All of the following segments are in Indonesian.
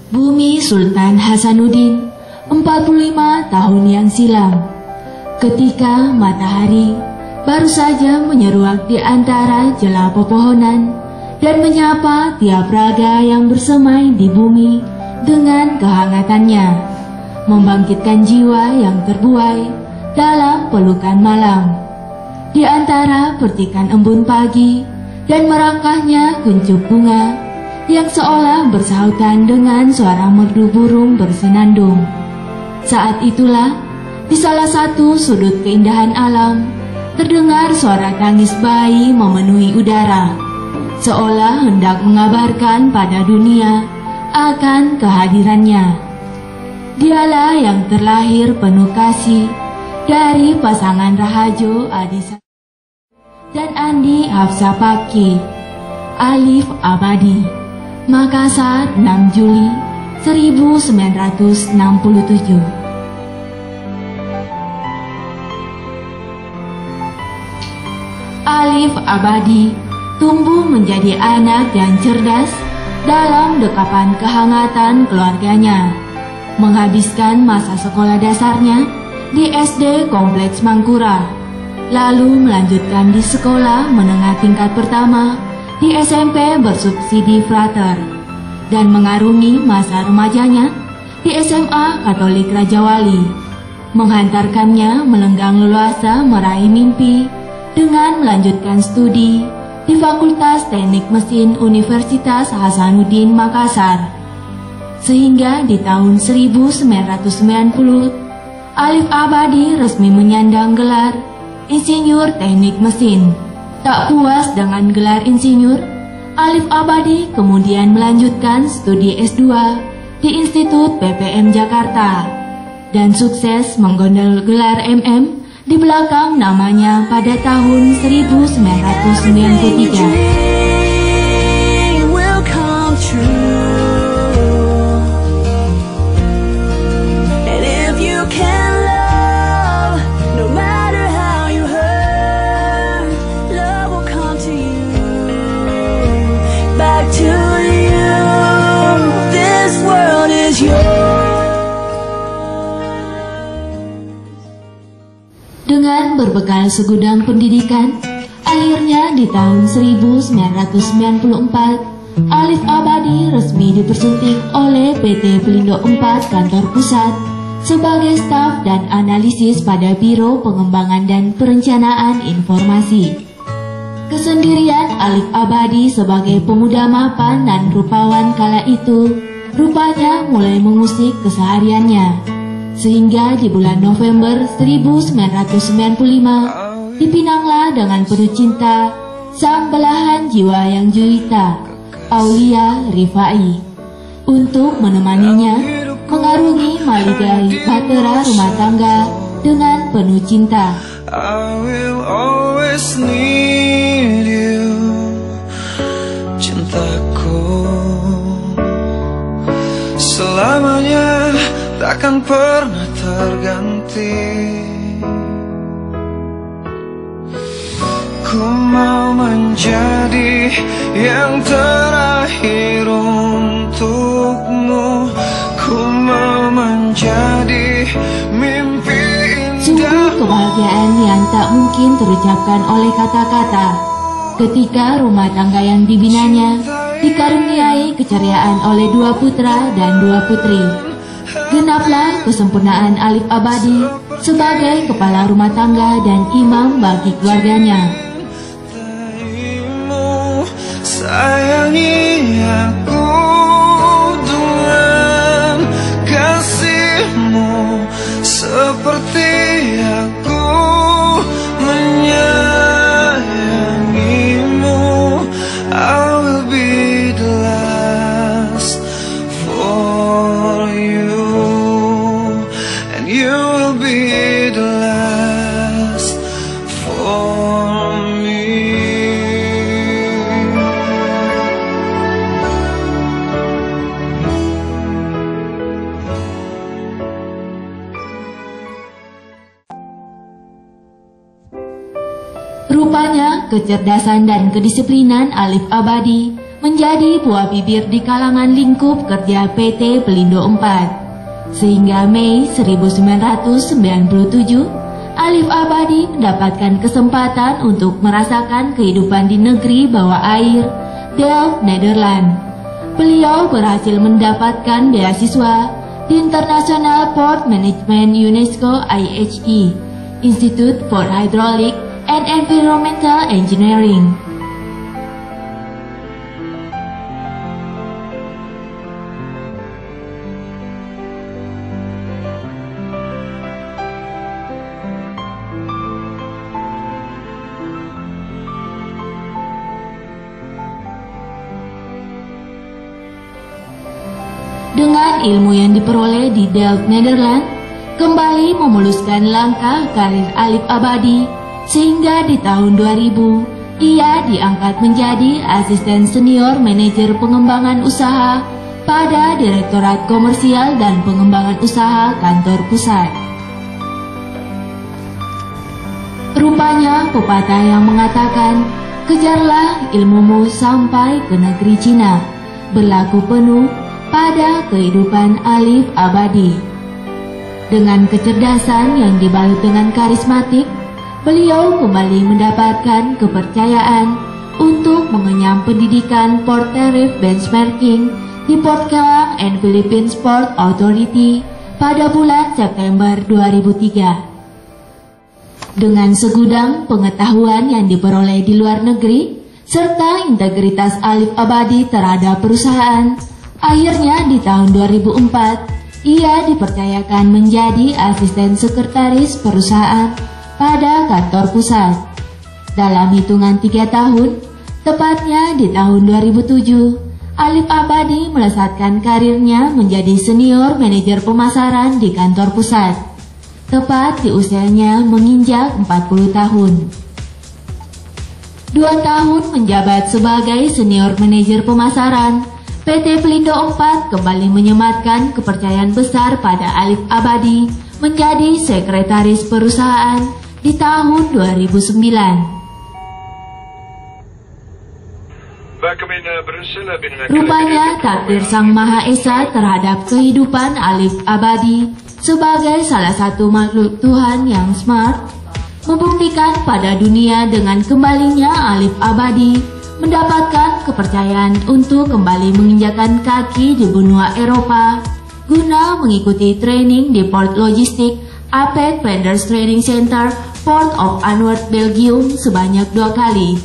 Bumi Sultan Hasanuddin 45 tahun yang silam, ketika matahari baru saja menyeruak di antara jela pepohonan dan menyapa tiap raga yang bersemai di bumi dengan kehangatannya, membangkitkan jiwa yang terbuai dalam pelukan malam. Di antara percikan embun pagi dan merangkahnya kuncup bunga yang seolah bersahutan dengan suara merdu burung bersenandung. Saat itulah, di salah satu sudut keindahan alam, terdengar suara tangis bayi memenuhi udara, seolah hendak mengabarkan pada dunia akan kehadirannya. Dialah yang terlahir penuh kasih dari pasangan Rahajo Adisa dan Andi Hafsapaki, Alif Abadi, Makassar, 6 Juli 1967. Alif Abadi tumbuh menjadi anak yang cerdas dalam dekapan kehangatan keluarganya, menghabiskan masa sekolah dasarnya di SD Kompleks Mangkura, lalu melanjutkan di sekolah menengah tingkat pertama di SMP bersubsidi Frater, dan mengarungi masa remajanya di SMA Katolik Raja Wali, menghantarkannya melenggang leluasa meraih mimpi dengan melanjutkan studi di Fakultas Teknik Mesin Universitas Hasanuddin Makassar. Sehingga di tahun 1990, Alif Abadi resmi menyandang gelar Insinyur Teknik Mesin. Tak puas dengan gelar insinyur, Alif Abadi kemudian melanjutkan studi S2 di Institut BPM Jakarta dan sukses menggondol gelar MM di belakang namanya pada tahun 1993. Dengan berbekal segudang pendidikan, akhirnya di tahun 1994, Alif Abadi resmi dipersunting oleh PT Pelindo 4 Kantor Pusat sebagai staf dan analisis pada Biro Pengembangan dan Perencanaan Informasi. Kesendirian Alif Abadi sebagai pemuda mapan dan rupawan kala itu rupanya mulai mengusik kesehariannya. Sehingga di bulan November 1995 dipinanglah dengan penuh cinta sang belahan jiwa yang juwita, Aulia Rifai, untuk menemaninya mengarungi maligai bahtera rumah tangga dengan penuh cinta. I will always need you, cintaku, selamanya takkan pernah terganti. Ku mau menjadi yang terakhir untukmu. Ku mau menjadi kebahagiaan yang tak mungkin terucapkan oleh kata-kata ketika rumah tangga yang dibinanya dikaruniai keceriaan oleh 2 putra dan 2 putri. Genaplah kesempurnaan Alif Abadi sebagai kepala rumah tangga dan imam bagi keluarganya. Sayangi aku dengan kasihmu seperti aku menyayangimu. I will be the last for you, and you will be the last for me. Rupanya, kecerdasan dan kedisiplinan Alif Abadi menjadi buah bibir di kalangan lingkup kerja PT Pelindo 4. Sehingga Mei 1997, Alif Abadi mendapatkan kesempatan untuk merasakan kehidupan di negeri bawah air, Delft, Nederland. Beliau berhasil mendapatkan beasiswa di International Port Management UNESCO IHE, Institute for Hydraulic and Environmental Engineering. Dengan ilmu yang diperoleh di Delft, Nederland, kembali memuluskan langkah karir Alif Abadi, sehingga di tahun 2000, ia diangkat menjadi asisten senior manajer pengembangan usaha pada Direktorat Komersial dan Pengembangan Usaha Kantor Pusat. Rupanya pepatah yang mengatakan, kejarlah ilmumu sampai ke negeri Cina, berlaku penuh pada kehidupan Alif Abadi. Dengan kecerdasan yang dibalut dengan karismatik, beliau kembali mendapatkan kepercayaan untuk mengenyam pendidikan Port Tariff Benchmarking di Port Kelang and Philippines Port Authority pada bulan September 2003. Dengan segudang pengetahuan yang diperoleh di luar negeri, serta integritas Alif Abadi terhadap perusahaan, akhirnya di tahun 2004, ia dipercayakan menjadi asisten sekretaris perusahaan pada kantor pusat. Dalam hitungan 3 tahun, tepatnya di tahun 2007, Alif Abadi melesatkan karirnya menjadi senior manajer pemasaran di kantor pusat, tepat di usianya menginjak 40 tahun. 2 tahun menjabat sebagai senior manajer pemasaran, PT Pelindo 4 kembali menyematkan kepercayaan besar pada Alif Abadi menjadi sekretaris perusahaan di tahun 2009. Rupanya takdir Sang Maha Esa terhadap kehidupan Alif Abadi sebagai salah satu makhluk Tuhan yang smart membuktikan pada dunia dengan kembalinya Alif Abadi mendapatkan kepercayaan untuk kembali menginjakan kaki di benua Eropa guna mengikuti training di Port Logistik APEC Vendors Training Center Port of Antwerp, Belgium sebanyak 2 kali,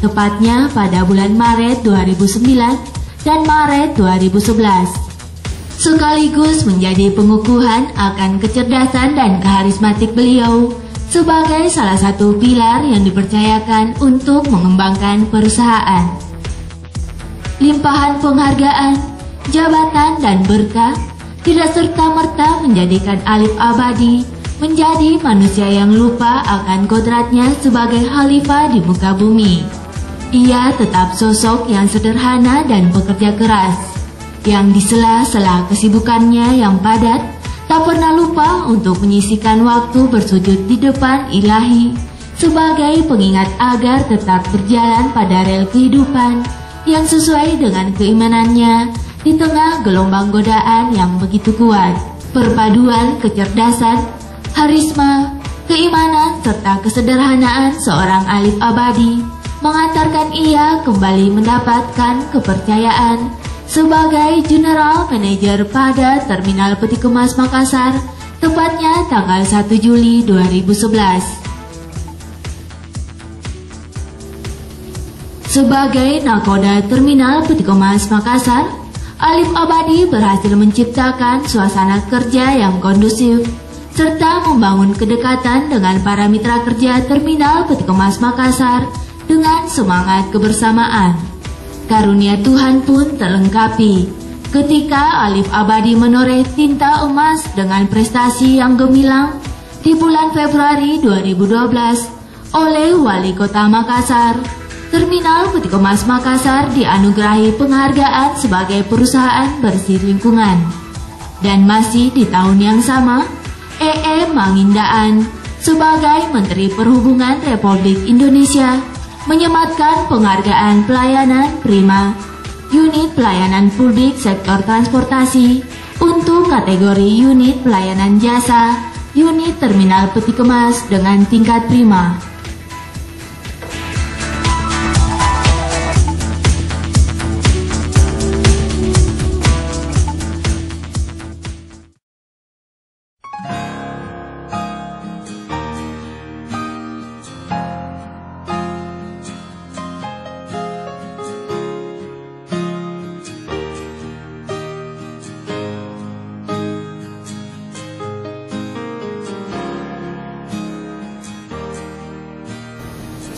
tepatnya pada bulan Maret 2009 dan Maret 2011. Sekaligus menjadi pengukuhan akan kecerdasan dan karismatik beliau sebagai salah satu pilar yang dipercayakan untuk mengembangkan perusahaan. Limpahan penghargaan, jabatan dan berkah tidak serta-merta menjadikan Alif Abadi menjadi manusia yang lupa akan kodratnya sebagai khalifah di muka bumi. Ia tetap sosok yang sederhana dan pekerja keras, yang di sela-sela kesibukannya yang padat, tak pernah lupa untuk menyisihkan waktu bersujud di depan Ilahi sebagai pengingat agar tetap berjalan pada rel kehidupan yang sesuai dengan keimanannya di tengah gelombang godaan yang begitu kuat. Perpaduan kecerdasan, karisma, keimanan serta kesederhanaan seorang Alif Abadi mengantarkan ia kembali mendapatkan kepercayaan sebagai General Manager pada Terminal Peti Kemas Makassar, tepatnya tanggal 1 Juli 2011. Sebagai nakoda Terminal Peti Kemas Makassar, Alif Abadi berhasil menciptakan suasana kerja yang kondusif serta membangun kedekatan dengan para mitra kerja Terminal Peti Kemas Makassar dengan semangat kebersamaan. Karunia Tuhan pun terlengkapi ketika Alif Abadi menoreh tinta emas dengan prestasi yang gemilang di bulan Februari 2012 oleh Wali Kota Makassar. Terminal Peti Kemas Makassar dianugerahi penghargaan sebagai perusahaan bersih lingkungan. Dan masih di tahun yang sama, Mangindaan sebagai Menteri Perhubungan Republik Indonesia menyematkan penghargaan pelayanan prima unit pelayanan publik sektor transportasi untuk kategori unit pelayanan jasa unit Terminal Peti Kemas dengan tingkat prima.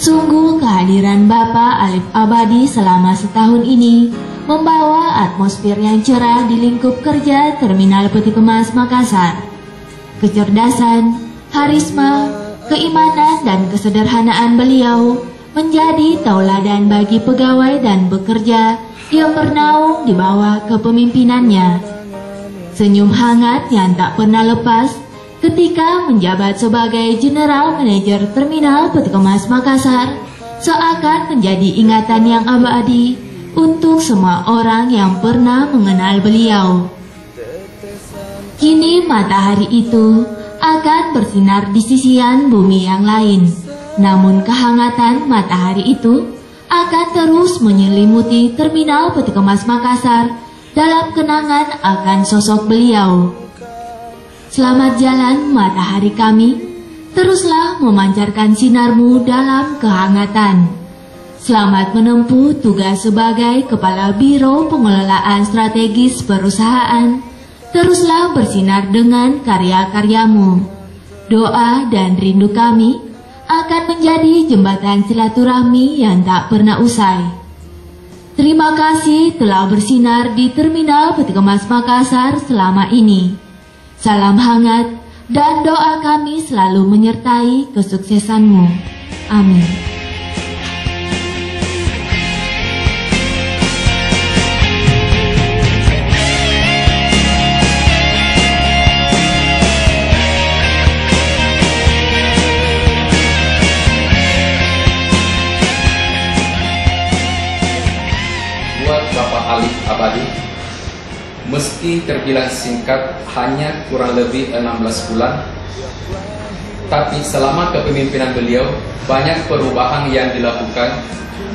Sungguh kehadiran Bapak Alif Abadi selama setahun ini membawa atmosfer yang cerah di lingkup kerja Terminal Peti Kemas Makassar. Kecerdasan, karisma, keimanan dan kesederhanaan beliau menjadi tauladan bagi pegawai dan bekerja yang bernaung di bawah kepemimpinannya. Senyum hangat yang tak pernah lepas ketika menjabat sebagai General Manager Terminal Peti Kemas Makassar seakan menjadi ingatan yang abadi untuk semua orang yang pernah mengenal beliau. Kini matahari itu akan bersinar di sisian bumi yang lain, namun kehangatan matahari itu akan terus menyelimuti Terminal Peti Kemas Makassar dalam kenangan akan sosok beliau. Selamat jalan matahari kami, teruslah memancarkan sinarmu dalam kehangatan. Selamat menempuh tugas sebagai Kepala Biro Pengelolaan Strategis Perusahaan, teruslah bersinar dengan karya-karyamu. Doa dan rindu kami akan menjadi jembatan silaturahmi yang tak pernah usai. Terima kasih telah bersinar di Terminal Peti Kemas Makassar selama ini. Salam hangat dan doa kami selalu menyertai kesuksesanmu. Amin. Buat Bapak Alif Abadi, meski terbilang singkat, hanya kurang lebih 16 bulan, tapi selama kepemimpinan beliau, banyak perubahan yang dilakukan,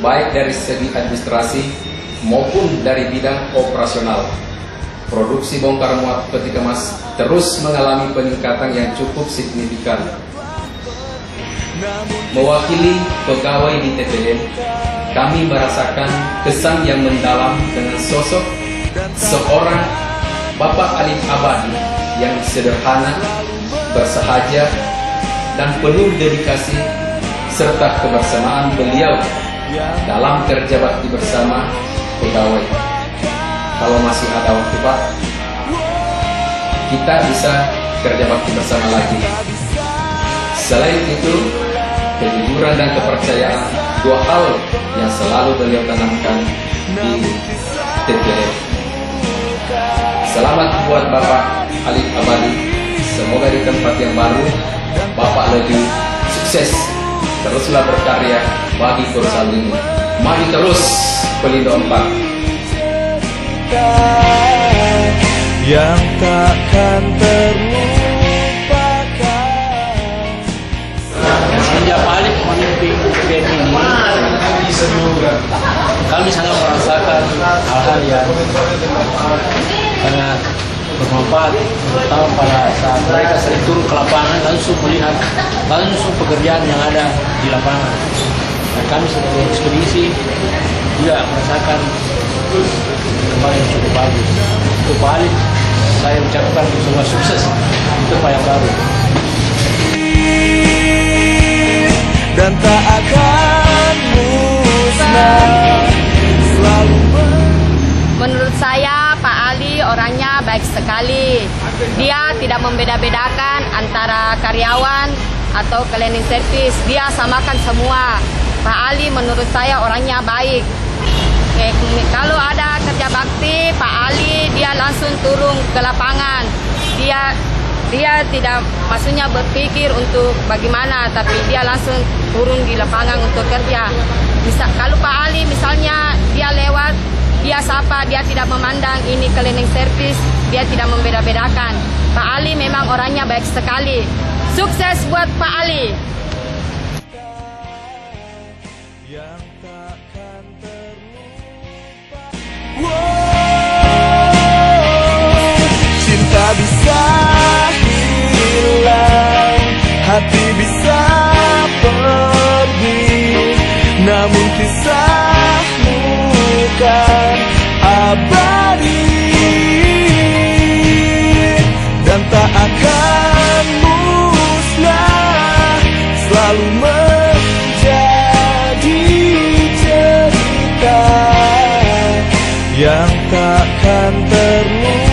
baik dari segi administrasi maupun dari bidang operasional. Produksi bongkar muat peti kemas terus mengalami peningkatan yang cukup signifikan. Mewakili pegawai di TPM, kami merasakan kesan yang mendalam dengan sosok seorang Bapak Alif Abadi yang sederhana, bersahaja, dan penuh dedikasi serta kebersamaan beliau dalam kerja bakti bersama pegawai. Kalau masih ada waktu Pak, kita bisa kerja bakti bersama lagi. Selain itu, kejujuran dan kepercayaan, dua hal yang selalu beliau tanamkan di TPM. Selamat buat Bapak Alif Abadi. Semoga di tempat yang baru Bapak lebih sukses. Teruslah berkarya bagi perusahaan ini. Maju terus Pelindo 4. Yang takkan terlupakan. kami sangat merasakan hal-hal yang sangat bermanfaat, terutama pada saat mereka sering turun ke lapangan langsung melihat langsung pekerjaan yang ada di lapangan. Dan kami sebagai ekspedisi juga merasakan kembali yang cukup bagus. Untuk Pak Ali, saya ucapkan semua sukses untuk Pak yang baru. Dan tak akan musnah selalu. Menurut saya Pak Ali orangnya baik sekali. Dia tidak membeda-bedakan antara karyawan atau cleaning service. Dia samakan semua. Pak Ali menurut saya orangnya baik. Kalau ada kerja bakti, Pak Ali dia langsung turun ke lapangan. Dia tidak maksudnya berpikir untuk bagaimana, tapi dia langsung turun di lapangan untuk kerja. Kalau Pak Ali misalnya dia lewat, dia sapa, dia tidak memandang ini cleaning service, dia tidak membeda-bedakan. Pak Ali memang orangnya baik sekali. Sukses buat Pak Ali. Yang takkan terlupa. Cinta bisa hilang, hati bisa pergi, namun kisahmu kan abadi dan tak akan musnah, selalu menjadi cerita yang takkan terlupa.